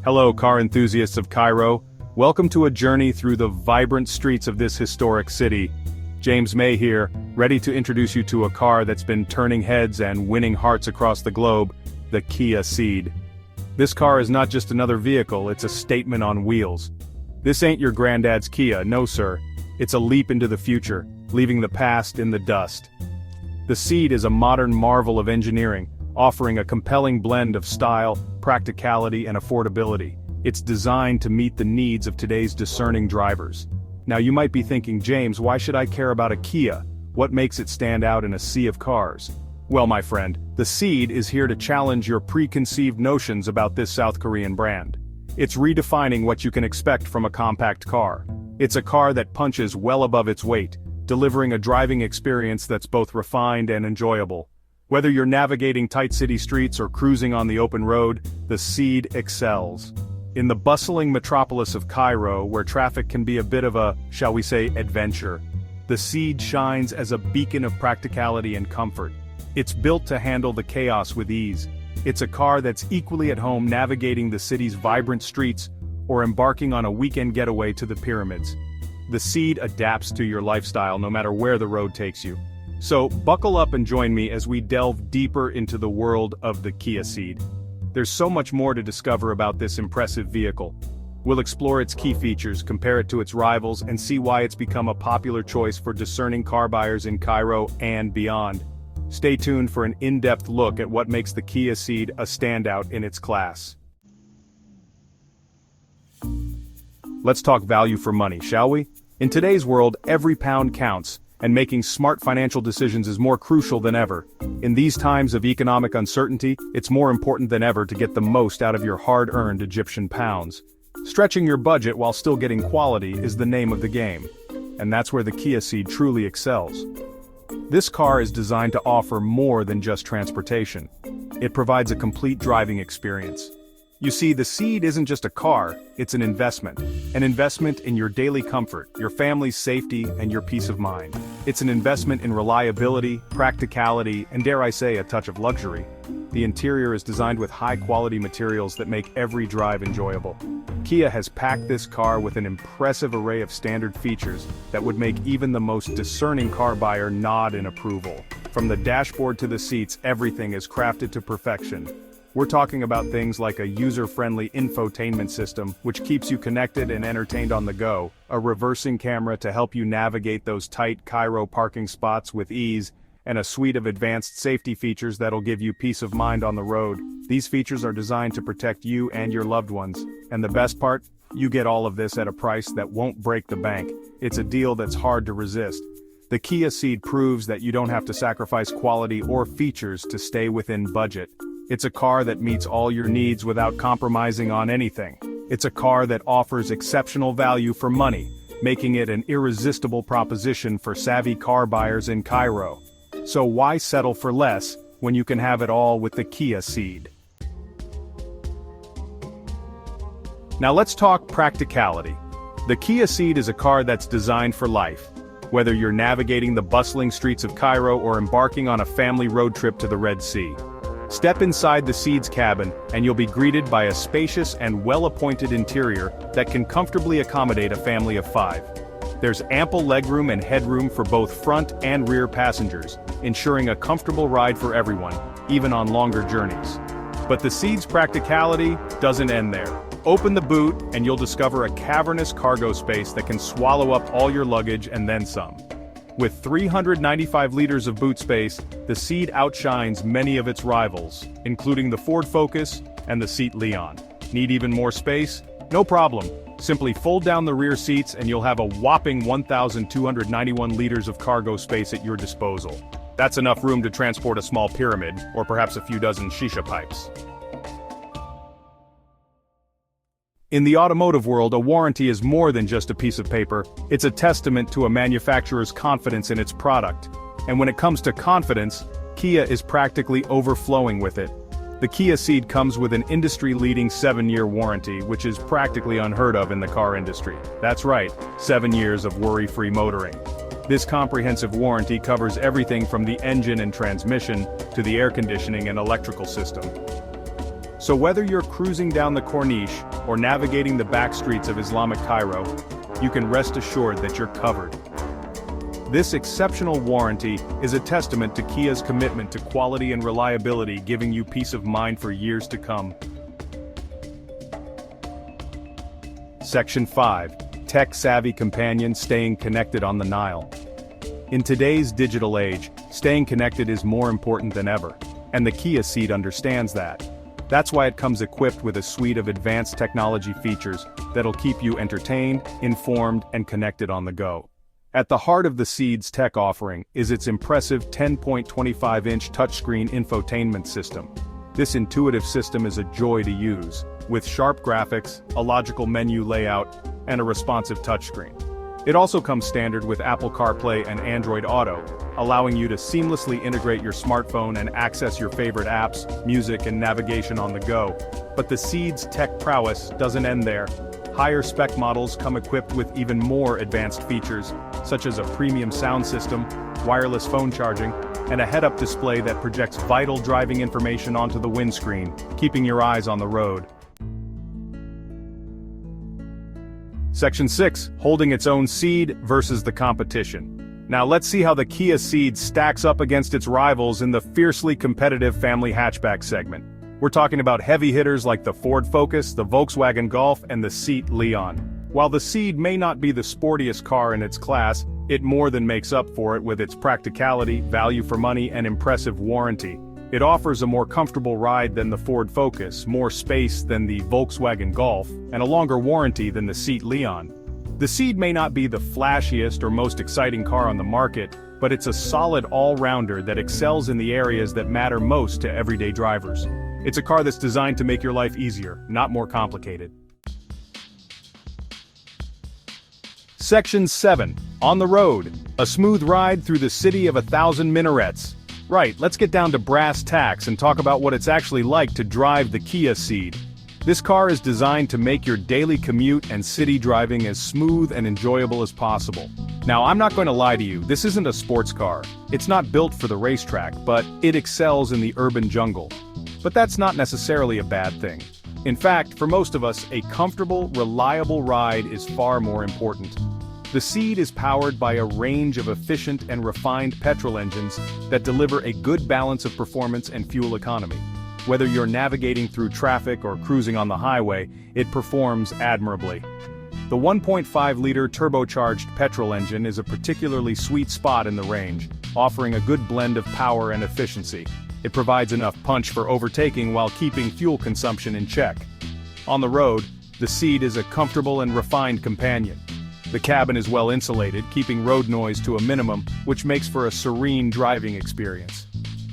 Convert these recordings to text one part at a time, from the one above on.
Hello, car enthusiasts of Cairo. Welcome to a journey through the vibrant streets of this historic city. James May here, ready to introduce you to a car that's been turning heads and winning hearts across the globe, the Kia Ceed. This car is not just another vehicle, it's a statement on wheels. This ain't your granddad's Kia, no sir. It's a leap into the future, leaving the past in the dust. The Ceed is a modern marvel of engineering, offering a compelling blend of style, practicality, and affordability. It's designed to meet the needs of today's discerning drivers. Now you might be thinking, James, why should I care about a Kia? What makes it stand out in a sea of cars? Well, my friend, the Ceed is here to challenge your preconceived notions about this South Korean brand. It's redefining what you can expect from a compact car. It's a car that punches well above its weight, delivering a driving experience that's both refined and enjoyable. Whether you're navigating tight city streets or cruising on the open road, the Ceed excels. In the bustling metropolis of Cairo, where traffic can be a bit of a, shall we say, adventure, the Ceed shines as a beacon of practicality and comfort. It's built to handle the chaos with ease. It's a car that's equally at home navigating the city's vibrant streets or embarking on a weekend getaway to the pyramids. The Ceed adapts to your lifestyle no matter where the road takes you. So, buckle up and join me as we delve deeper into the world of the Kia Ceed. There's so much more to discover about this impressive vehicle. We'll explore its key features, compare it to its rivals, and see why it's become a popular choice for discerning car buyers in Cairo and beyond. Stay tuned for an in-depth look at what makes the Kia Ceed a standout in its class. Let's talk value for money, shall we? In today's world, every pound counts, and making smart financial decisions is more crucial than ever. In these times of economic uncertainty, it's more important than ever to get the most out of your hard-earned Egyptian pounds. Stretching your budget while still getting quality is the name of the game. And that's where the Kia Ceed truly excels. This car is designed to offer more than just transportation. It provides a complete driving experience. You see, the Ceed isn't just a car, it's an investment. An investment in your daily comfort, your family's safety, and your peace of mind. It's an investment in reliability, practicality, and dare I say, a touch of luxury. The interior is designed with high-quality materials that make every drive enjoyable. Kia has packed this car with an impressive array of standard features that would make even the most discerning car buyer nod in approval. From the dashboard to the seats, everything is crafted to perfection. We're talking about things like a user-friendly infotainment system, which keeps you connected and entertained on the go, a reversing camera to help you navigate those tight Cairo parking spots with ease, and a suite of advanced safety features that'll give you peace of mind on the road. These features are designed to protect you and your loved ones. And the best part? You get all of this at a price that won't break the bank. It's a deal that's hard to resist. The Kia Ceed proves that you don't have to sacrifice quality or features to stay within budget. It's a car that meets all your needs without compromising on anything. It's a car that offers exceptional value for money, making it an irresistible proposition for savvy car buyers in Cairo. So why settle for less when you can have it all with the Kia Ceed? Now let's talk practicality. The Kia Ceed is a car that's designed for life. Whether you're navigating the bustling streets of Cairo or embarking on a family road trip to the Red Sea. Step inside the Ceed's cabin, and you'll be greeted by a spacious and well-appointed interior that can comfortably accommodate a family of 5. There's ample legroom and headroom for both front and rear passengers, ensuring a comfortable ride for everyone, even on longer journeys. But the Ceed's practicality doesn't end there. Open the boot, and you'll discover a cavernous cargo space that can swallow up all your luggage and then some. With 395 liters of boot space, the Ceed outshines many of its rivals, including the Ford Focus and the Seat Leon. Need even more space? No problem. Simply fold down the rear seats and you'll have a whopping 1,291 liters of cargo space at your disposal. That's enough room to transport a small pyramid, or perhaps a few dozen shisha pipes. In the automotive world, a warranty is more than just a piece of paper. It's a testament to a manufacturer's confidence in its product. And when it comes to confidence, Kia is practically overflowing with it. The Kia Ceed comes with an industry-leading 7-year warranty, which is practically unheard of in the car industry. That's right, 7 years of worry-free motoring. This comprehensive warranty covers everything from the engine and transmission to the air conditioning and electrical system. So whether you're cruising down the Corniche, or navigating the back streets of Islamic Cairo, you can rest assured that you're covered. This exceptional warranty is a testament to Kia's commitment to quality and reliability, giving you peace of mind for years to come. Section 5. Tech-savvy companion staying connected on the Nile. In today's digital age, staying connected is more important than ever, and the Kia Ceed understands that. That's why it comes equipped with a suite of advanced technology features that'll keep you entertained, informed, and connected on the go. At the heart of the Ceed's tech offering is its impressive 10.25-inch touchscreen infotainment system. This intuitive system is a joy to use, with sharp graphics, a logical menu layout, and a responsive touchscreen. It also comes standard with Apple CarPlay and Android Auto, allowing you to seamlessly integrate your smartphone and access your favorite apps, music, and navigation on the go. But the Ceed's tech prowess doesn't end there. Higher spec models come equipped with even more advanced features, such as a premium sound system, wireless phone charging, and a head-up display that projects vital driving information onto the windscreen, keeping your eyes on the road. Section 6. Holding its own Ceed versus the competition. Now let's see how the Kia Ceed stacks up against its rivals in the fiercely competitive family hatchback segment. We're talking about heavy hitters like the Ford Focus, the Volkswagen Golf, and the Seat Leon. While the Ceed may not be the sportiest car in its class, it more than makes up for it with its practicality, value for money, and impressive warranty. It offers a more comfortable ride than the Ford Focus, more space than the Volkswagen Golf, and a longer warranty than the Seat Leon. The Ceed may not be the flashiest or most exciting car on the market, but it's a solid all-rounder that excels in the areas that matter most to everyday drivers. It's a car that's designed to make your life easier, not more complicated. Section 7. On the road. A smooth ride through the city of 1,000 minarets. Right, let's get down to brass tacks and talk about what it's actually like to drive the Kia Ceed. This car is designed to make your daily commute and city driving as smooth and enjoyable as possible. Now, I'm not going to lie to you, this isn't a sports car. It's not built for the racetrack, but it excels in the urban jungle. But that's not necessarily a bad thing. In fact, for most of us, a comfortable, reliable ride is far more important. The Ceed is powered by a range of efficient and refined petrol engines that deliver a good balance of performance and fuel economy. Whether you're navigating through traffic or cruising on the highway, it performs admirably. The 1.5-liter turbocharged petrol engine is a particularly sweet spot in the range, offering a good blend of power and efficiency. It provides enough punch for overtaking while keeping fuel consumption in check. On the road, the Ceed is a comfortable and refined companion. The cabin is well insulated, keeping road noise to a minimum, which makes for a serene driving experience.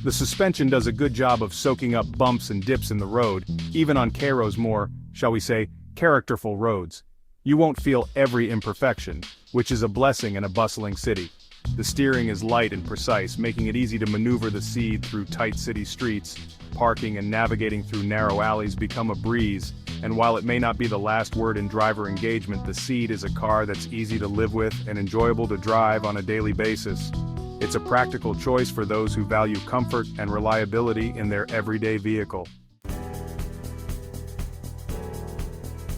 The suspension does a good job of soaking up bumps and dips in the road, even on Cairo's more, shall we say, characterful roads. You won't feel every imperfection, which is a blessing in a bustling city. The steering is light and precise, making it easy to maneuver the Ceed through tight city streets. Parking and navigating through narrow alleys become a breeze, and while it may not be the last word in driver engagement, the Ceed is a car that's easy to live with and enjoyable to drive on a daily basis. It's a practical choice for those who value comfort and reliability in their everyday vehicle.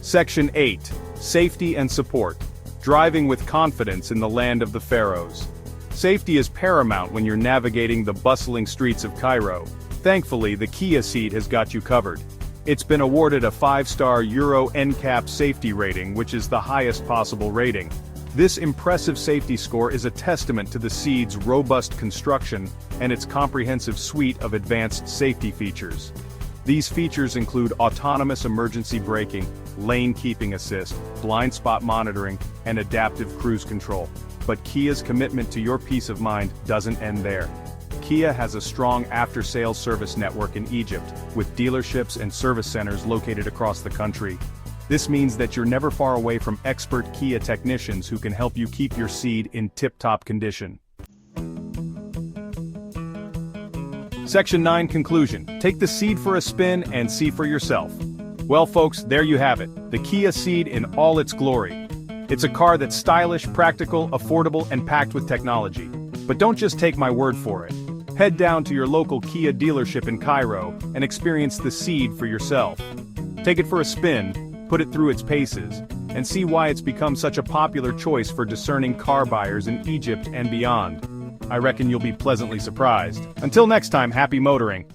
Section 8. Safety and support. Driving with confidence in the land of the pharaohs. Safety is paramount when you're navigating the bustling streets of Cairo. Thankfully, the Kia Ceed has got you covered. It's been awarded a 5-star Euro NCAP safety rating, which is the highest possible rating. This impressive safety score is a testament to the Ceed's robust construction and its comprehensive suite of advanced safety features. These features include autonomous emergency braking, lane keeping assist, blind spot monitoring, and adaptive cruise control. But Kia's commitment to your peace of mind doesn't end there. Kia has a strong after-sales service network in Egypt, with dealerships and service centers located across the country. This means that you're never far away from expert Kia technicians who can help you keep your Ceed in tip-top condition. Section 9 Conclusion. Take the Ceed for a spin and see for yourself. Well folks, there you have it, the Kia Ceed in all its glory. It's a car that's stylish, practical, affordable, and packed with technology. But don't just take my word for it. Head down to your local Kia dealership in Cairo and experience the Ceed for yourself. Take it for a spin, put it through its paces, and see why it's become such a popular choice for discerning car buyers in Egypt and beyond. I reckon you'll be pleasantly surprised. Until next time, happy motoring.